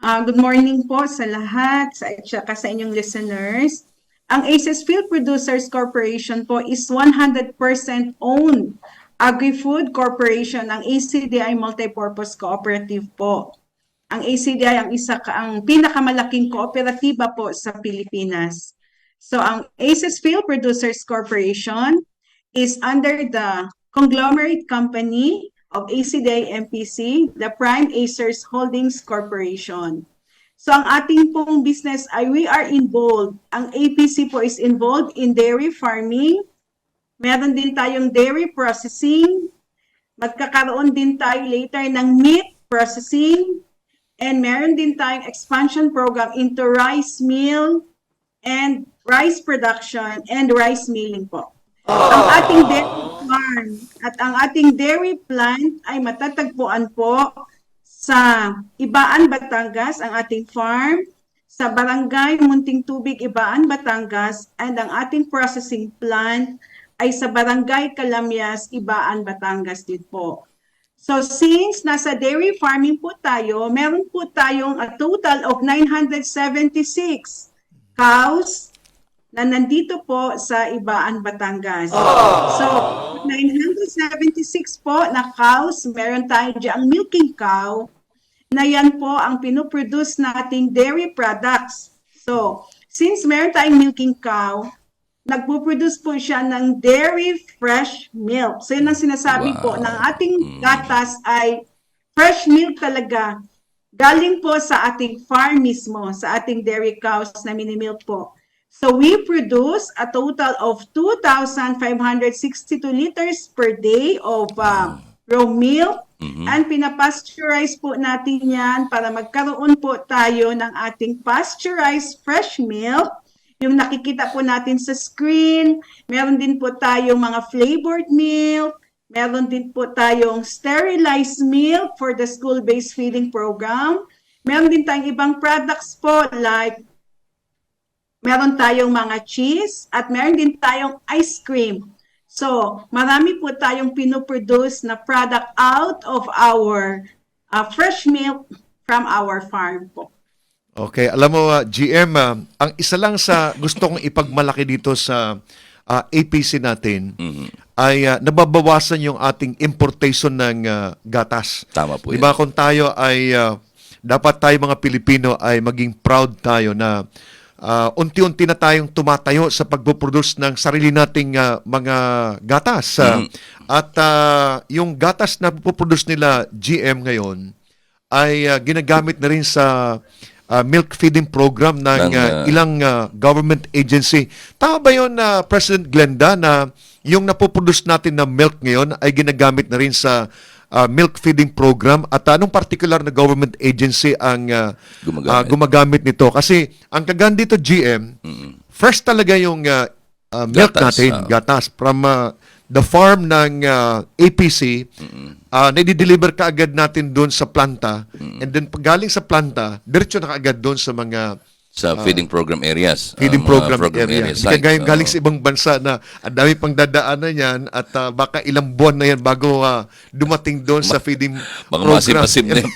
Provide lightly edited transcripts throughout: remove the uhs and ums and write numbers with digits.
Good morning po sa lahat at saka sa inyong listeners. Ang ACES Field Producers Corporation po is 100% owned agri-food corporation ng ACDI Multipurpose Cooperative po. Ang ACDI ang pinakamalaking kooperatiba po sa Pilipinas. So ang ACES Field Producers Corporation is under the conglomerate company of ACDI MPC, the Prime Acers Holdings Corporation. So ang ating pong business ay we are involved. Ang APC po is involved in dairy farming. Meron din tayong dairy processing. Magkakaroon din tayo later ng meat processing. And meron din tayong expansion program into rice mill and rice production and rice milling po. Ang ating dairy farm at ang ating dairy plant ay matatagpuan po sa Ibaan, Batangas, ang ating farm, sa Barangay Munting Tubig, Ibaan, Batangas, and ang ating processing plant ay sa Barangay Calamyas, Ibaan, Batangas din po. So since nasa dairy farming po tayo, meron po tayong a total of 976 cows na nandito po sa Ibaan, Batangas. So, 976 po na cows, meron tayo dyan ang milking cow, na yan po ang pinoproduce nating dairy products. So, since meron tayong milking cow, nagpo-produce po siya ng dairy fresh milk. So, yun ang sinasabi po ng ating gatas ay fresh milk talaga. Galing po sa ating farm mismo, sa ating dairy cows na minimilk po. So we produce a total of 2,562 liters per day of raw milk and pinapasteurize po natin yan para magkaroon po tayo ng ating pasteurized fresh milk. Yung nakikita po natin sa screen, meron din po tayong mga flavored milk, meron din po tayong sterilized milk for the school-based feeding program. Meron din tayong ibang products po like meron tayong mga cheese at meron din tayong ice cream. So, marami po tayong pinoproduce na product out of our fresh milk from our farm po. Okay, alam mo, GM, ang isa lang sa gusto kong ipagmalaki dito sa APC natin ay nababawasan yung ating importation ng gatas. Tama po diba, kung tayo ay, dapat tayo mga Pilipino ay maging proud tayo na unti-unti na tayong tumatayo sa pagpuproduce ng sarili nating mga gatas. At yung gatas na puproduce nila GM ngayon ay ginagamit na rin sa milk feeding program ng ilang government agency. Tama ba yun, President Glenda, na yung napoproduce natin na milk ngayon ay ginagamit na rin sa milk feeding program at anong particular na government agency ang gumagamit nito? Kasi ang kagan dito, GM, first talaga yung milk gatas, natin, gatas, from the farm ng APC, nadi-deliver ka agad natin doon sa planta, and then pag galing sa planta, diretso na kaagad doon sa mga feeding program areas. Feeding program areas. Galing sa ibang bansa na ang dami pang dadaanan yan at baka ilang buwan na yan bago dumating doon sa feeding program. Masim na yung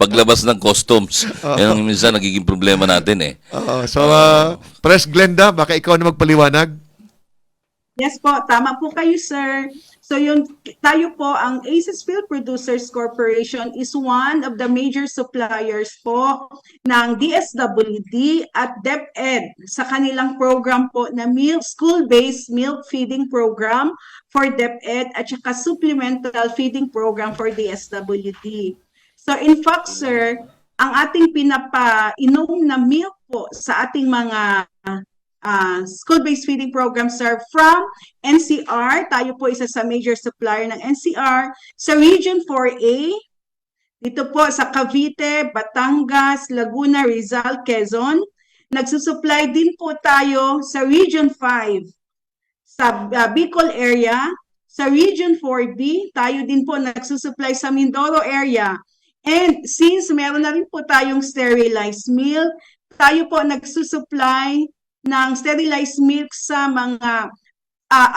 paglabas ng customs. Yan ang minsan nagiging problema natin eh. So, Pres Glenda, baka ikaw na magpaliwanag? Yes po, tama po kayo, sir. So tayo po, ang ACES Field Producers Corporation is one of the major suppliers po ng DSWD at DepEd sa kanilang program po na school-based milk feeding program for DepEd at saka supplemental feeding program for DSWD. So in fact, sir, ang ating pinapainom na milk po sa ating mga school-based feeding programs are from NCR. Tayo po isa sa major supplier ng NCR. Sa Region 4A, dito po sa Cavite, Batangas, Laguna, Rizal, Quezon. Nagsusupply din po tayo sa Region 5, sa Bicol area. Sa Region 4B, tayo din po nagsusupply sa Mindoro area. And since meron na rin po tayong sterilized milk, tayo po nagsusupply ng sterilized milk sa mga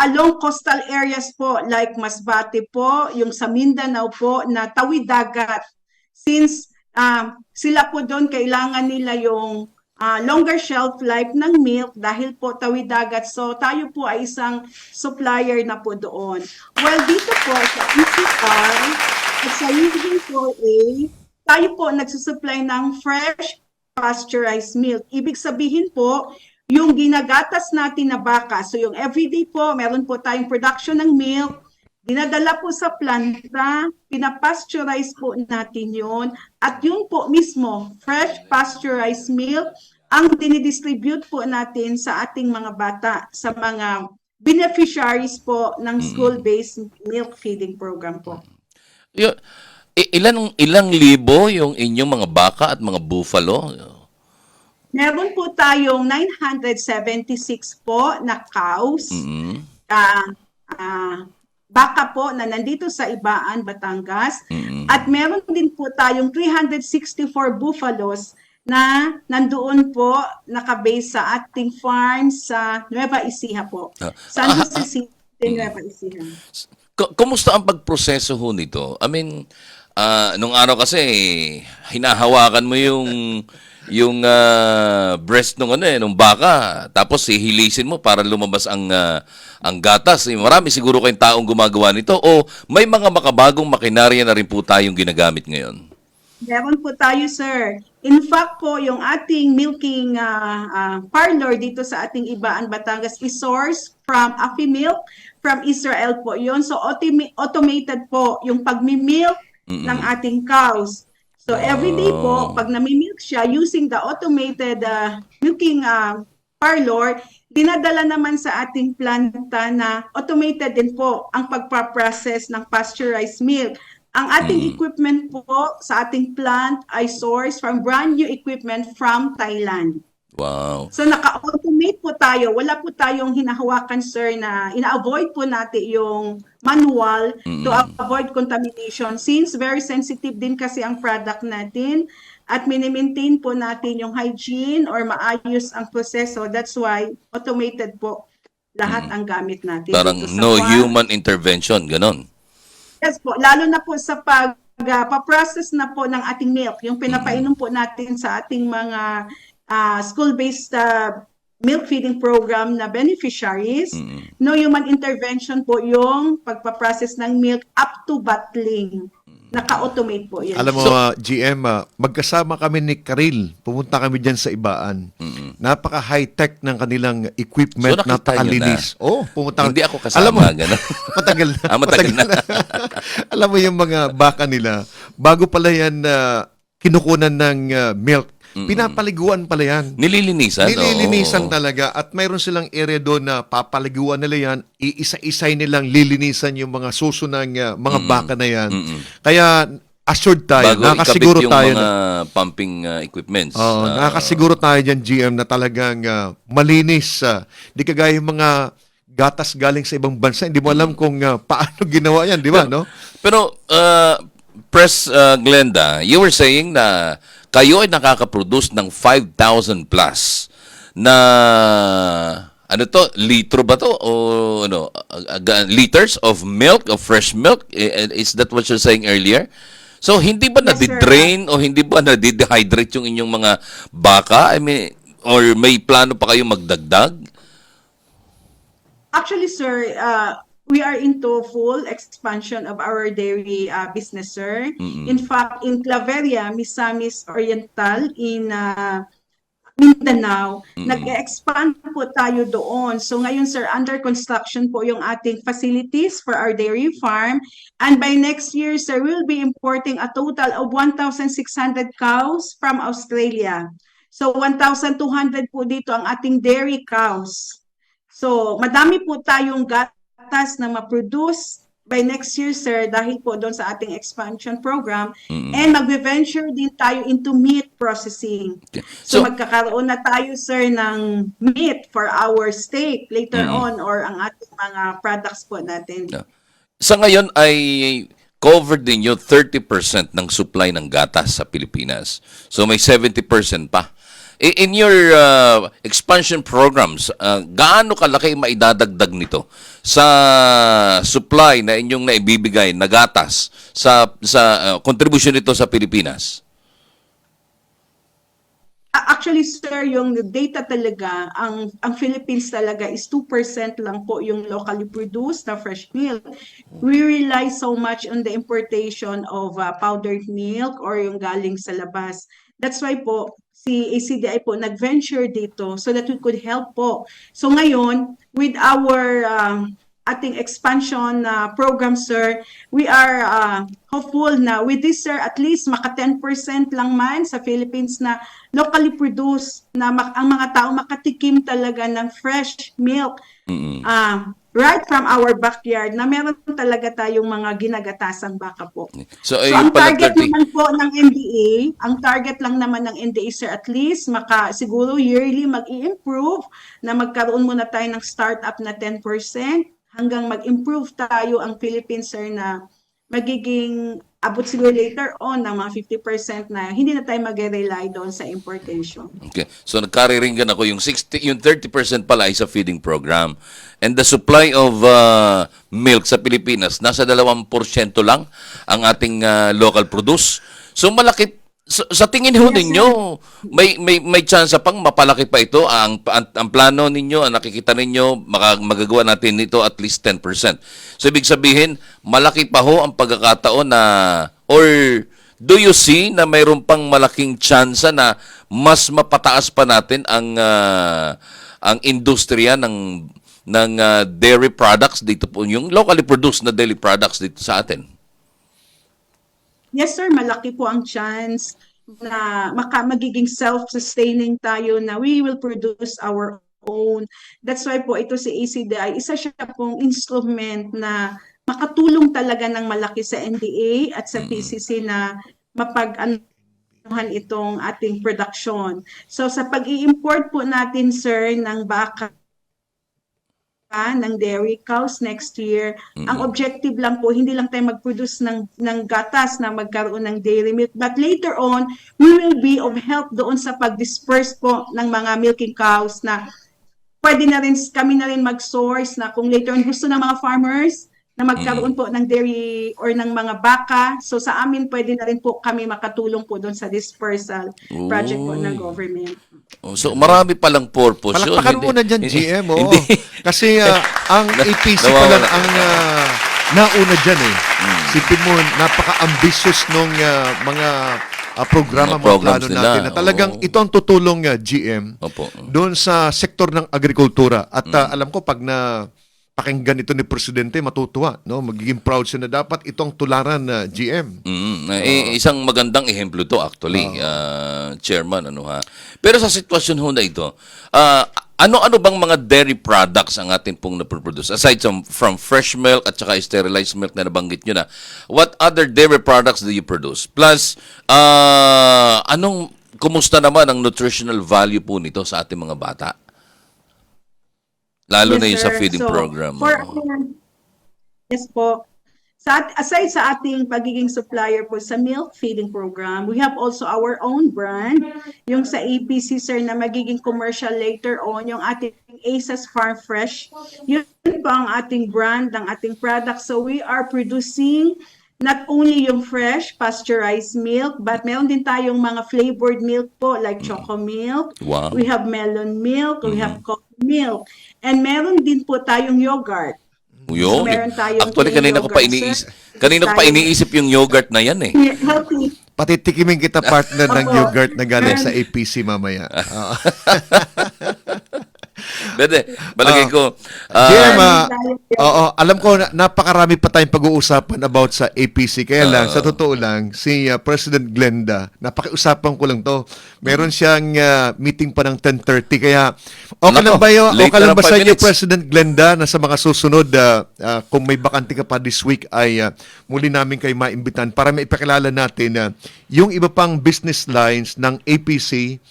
along coastal areas po like Masbate po, yung sa Mindanao po na tawid dagat. Since sila po doon kailangan nila yung longer shelf life ng milk dahil po tawid dagat. So tayo po ay isang supplier na po doon. Well, dito po sa ECR at sa Region 4A, tayo po nagsusupply ng fresh pasteurized milk. Ibig sabihin po, yung ginagatas natin na baka, so yung everyday po, meron po tayong production ng milk, dinadala po sa planta, pinapasteurize po natin yun, at yun po mismo, fresh pasteurized milk, ang dinidistribute po natin sa ating mga bata, sa mga beneficiaries po ng school-based milk feeding program po. Ilang libo yung inyong mga baka at mga buffalo? Meron po tayong 976 po na cows, baka po na nandito sa Ibaan, Batangas, at meron din po tayong 364 buffaloes na nandoon po nakabase sa ating farm sa Nueva Ecija po. San Jose City, Nueva Ecija. Kumusta ang pagproseso ho nito? I mean, nung araw kasi hinahawakan mo yung breast nung baka, tapos hihilisin mo para lumabas ang gatas. Marami siguro kayong taong gumagawa nito o may mga makabagong makinarya na rin po tayong ginagamit ngayon? Meron po tayo, sir. In fact po, yung ating milking parlor dito sa ating Ibaan, Batangas is sourced from Afimilk, from Israel po yun. So automated po yung pagmimilk ng ating cows. So every day po, pag namimilk siya using the automated milking parlor, dinadala naman sa ating planta na automated din po ang pagpaprocess ng pasteurized milk. Ang ating equipment po sa ating plant ay sourced from brand new equipment from Thailand. Wow. So naka-automate po tayo. Wala po tayong hinahawakan, sir, na ina-avoid po natin yung manual to avoid contamination since very sensitive din kasi ang product natin at mini-maintain po natin yung hygiene or maayos ang proseso. That's why automated po lahat ang gamit natin. Parang dito sa no farm. human intervention, ganon. Yes po, lalo na po sa pa-process na po ng ating milk, yung pinapainom po natin sa ating mga school-based milk feeding program na beneficiaries, no human intervention po yung pagpaprocess ng milk up to bottling. Naka-automate po yan. Alam mo, GM, magkasama kami ni Karil. Pumunta kami dyan sa Ibaan. Napaka-high-tech ng kanilang equipment, So, nakita nyo napakalinis. Oh, pumunta kami. Hindi ako kasama, Alam mo, gano'n. matagal na. Matagal na. Alam mo yung mga baka nila, bago pala yan kinukunan ng milk, pinapaliguan pala yan. Nililinisan? Nililinisan Oo. talaga at mayroon silang area doon na papaliguan nila yan, iisa-isay nilang lilinisan yung mga susunang mga baka na yan. Kaya assured tayo, Bago nakasiguro ikabit yung tayo. mga pumping equipments. Nakasiguro tayo dyan, GM, na talagang malinis. Di kagaya yung mga gatas galing sa ibang bansa, hindi mo alam kung paano ginawa yan, di ba? No? Pero, Press Glenda, you were saying na kayo ay nakaka-produce ng 5,000 plus na litro ba to o liters of milk, of fresh milk? Is that what you're saying earlier? So hindi ba Yes, sir. nadi-drain o hindi ba nadi-dehydrate yung inyong mga baka? I mean, or may plano pa kayo magdagdag? Actually, sir, we are into full expansion of our dairy business, sir. In fact, in Claveria, Misamis Oriental, in Mindanao, nag-expand po tayo doon. So ngayon, sir, under construction po yung ating facilities for our dairy farm. And by next year, sir, we'll be importing a total of 1,600 cows from Australia. So 1,200 po dito ang ating dairy cows. So madami po tayong gatas na ma-produce by next year, sir, dahil po doon sa ating expansion program. And mag-venture din tayo into meat processing. So magkakaroon na tayo, sir, ng meat for our steak later on or ang ating mga products po natin. Sa ngayon ay covered din yung 30% ng supply ng gatas sa Pilipinas. So may 70% pa. In your expansion programs, gaano kalaki maidadagdag nito sa supply na inyong naibibigay na gatas sa contribution nito sa Pilipinas? Actually, sir, yung data talaga, ang Philippines talaga is 2% lang po yung locally produced na fresh milk. We rely so much on the importation of powdered milk or yung galing sa labas. That's why po, si ACDI po nag-venture dito so that we could help po. So ngayon, with our ating expansion program, sir, we are hopeful na with this, sir, at least maka 10% lang man sa Philippines na locally produced, na ang mga tao makatikim talaga ng fresh milk right from our backyard, na meron talaga tayong mga ginagatasang baka po. So, So yung ang pala target 30. naman po ng NDA, ang target lang naman ng NDA, sir, at least siguro yearly mag-i-improve na magkaroon muna tayo ng startup na 10% hanggang mag-improve tayo ang Philippines, sir, na magiging abot siguro later on ng mga 50% na hindi na tayo mag-rely doon sa importation. Okay. So nagkariringgan ako yung 30% pala ay sa feeding program. And the supply of milk sa Pilipinas nasa 2% lang ang ating local produce. So malaki sa tingin ho ninyo, may chance pang mapalaki pa ito. Ang plano ninyo, ang nakikita ninyo, magagawa natin nito at least 10%. So ibig sabihin, malaki pa ho ang pagkakataon na, or do you see na mayroon pang malaking chance na mas mapataas pa natin ang industriya ng dairy products dito po, yung locally produced na dairy products dito sa atin? Yes, sir, malaki po ang chance na magiging self-sustaining tayo, na we will produce our own. That's why po ito si ACDI, isa siya pong instrument na makatulong talaga ng malaki sa NDA at sa PCC na mapag-anuhan itong ating production. So sa pag-i-import po natin, sir, ng baka, ng dairy cows next year, ang objective lang po, hindi lang tayo mag-produce ng gatas na magkaroon ng dairy milk, but later on, we will be of help doon sa pag-disperse po ng mga milking cows, na pwede na rin, kami na rin mag-source na kung later on gusto ng mga farmers na magkaroon po ng dairy or ng mga baka, so sa amin pwede na rin po kami makatulong po doon sa dispersal project po ng government. Oh, so marami palang purpose yun. Palakpakan mo na dyan, GM. Oo. Hindi. Kasi ang APC pa lang ang nauna dyan eh. Sipin mo, napaka-ambitious nung mga programa, Mga mga programs plano nila, natin. Na talagang oo. ito ang tutulong, GM, Opo. doon sa sektor ng agrikultura. At alam ko, pag pakinggan ito ni Presidente, matutuwa. No? Magiging proud siya na dapat itong tularan na GM. Isang magandang ehemplo to actually, Chairman. Pero sa sitwasyon ho na ito, ano-ano bang mga dairy products ang atin pong naproduce? Aside from fresh milk at saka sterilized milk na nabanggit nyo na, what other dairy products do you produce? Plus, kumusta naman ang nutritional value po nito sa ating mga bata? Lalo na yung sa sir. feeding So, program. Yes po. Aside sa ating pagiging supplier po sa milk feeding program, we have also our own brand, yung sa APC, sir, na magiging commercial later on, yung ating ACES Farm Fresh. Yun po ang ating brand, ang ating product. So we are producing not only yung fresh pasteurized milk, but meron din tayong mga flavored milk po, like choco milk. Wow. We have melon milk, we have coffee milk, and meron din po tayong yogurt. Yun. So, meron tayong Actually, kanina ko pa iniisip yung yogurt na yan eh. Healthy. Patitikimin kita, partner, ng Opo. yogurt na galing sa APC mamaya. Bede, balagay ko. GM, oo, alam ko napakarami pa tayong pag-uusapan about sa APC. Kaya lang, sa totoo lang, si President Glenda, napakiusapan ko lang to. Meron siyang meeting pa ng 10:30. Kaya, okay lang ba yun? late Okay lang na ba ng sa 5 inyo, minutes. President Glenda, na sa mga susunod, kung may bakante ka pa this week, ay muli namin kayo maimbitan para maipakilala natin yung iba pang business lines ng APC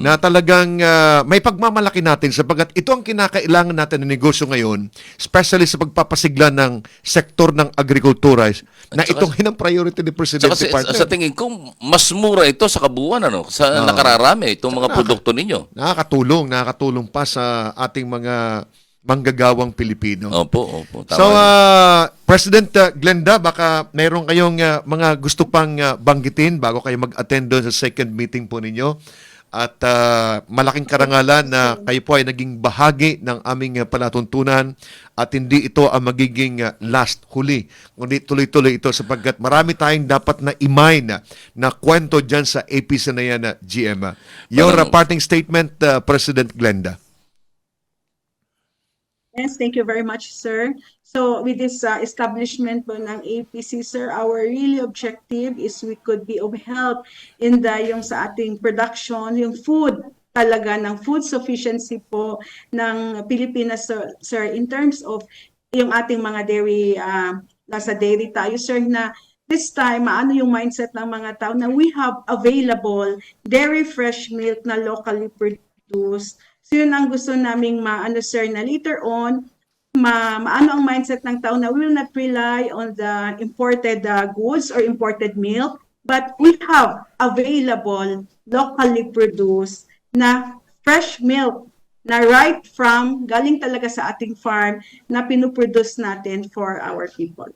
na talagang may pagmamalaki natin sapagkat ito ang kinakailangan natin ng negosyo ngayon, especially sa pagpapasigla ng sektor ng agrikultura na itong hinang priority ni Presidente, Saka partner. sa tingin ko, mas mura ito sa kabuuan, sa nakararami, itong mga produkto ninyo. Nakakatulong pa sa ating mga manggagawang Pilipino. Opo. Tama So, yun. President Glenda, baka mayroon kayong mga gusto pang banggitin bago kayo mag-attend doon sa second meeting po ninyo. At malaking karangalan na kayo po ay naging bahagi ng aming palatuntunan at hindi ito ang magiging last huli. Kundi tuloy-tuloy ito sapagkat marami tayong dapat na imay na kwento dyan sa APC na yan, GM. Your parting statement, President Glenda. Yes, thank you very much, sir. So with this establishment po ng APC, sir, our really objective is we could be of help in yung sa ating production, yung food talaga ng food sufficiency po ng Pilipinas, sir, in terms of yung ating mga dairy, nasa dairy tayo, sir, na this time, maano yung mindset ng mga tao na we have available dairy fresh milk na locally produced. So yun ang gusto naming maano, sir, na later on, maano ang mindset ng tao na we will not rely on the imported goods or imported milk, but we have available locally produced na fresh milk na right from, galing talaga sa ating farm na pinuproduce natin for our people.